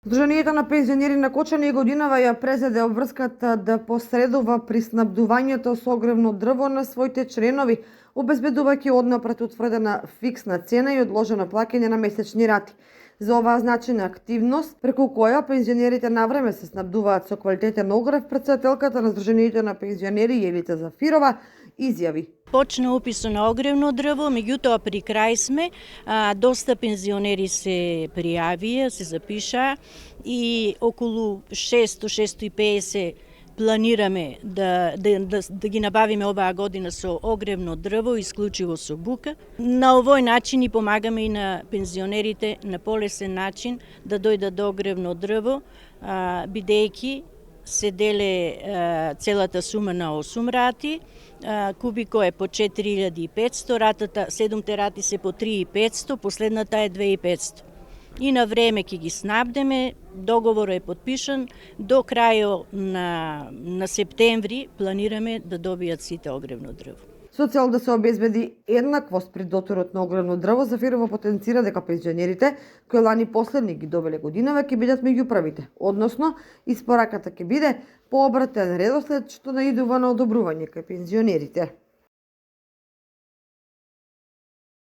Сдруженијето на пензионери на Кочани и годинава ја презеде обврската да посредува при снабдувањето со огревно дрво на своите членови, обезбедувајќи однапред утврдена фиксна цена и одложено плаќање на месечни рати. За оваа значена активност, преку која пензионерите навреме се снабдуваат со квалитетен огрев, претседателката на Сдруженијето на пензионери Јелица Зафирова изјави: Почна уписо на огревно дрво, меѓутоа при крај сме, доста пензионери се пријавија, се запишаа и околу 600-650 планираме да ги набавиме оваа година со огревно дрво, исклучиво со бука. На овој начин и помагаме и на пензионерите на полесен начин да дојдат до огревно дрво, бидејќи се деле целата сума на 8 рати, кубико е по 4500, ратата, 7 рати се по 3500, последната е 2500. И на време ќе ги снабдеме, договорот е подпишан, до крајот на септември планираме да добијат сите огревно дрво. Со цел да се обезбеди еднаквост при доторот на огревно дрво, Зафирова потенцира дека пензионерите кои лани последни ги добиле годинава ќе бидат меѓу првите, односно испораката ќе биде по обратен редослед што наидува на одобрување кај пензионерите.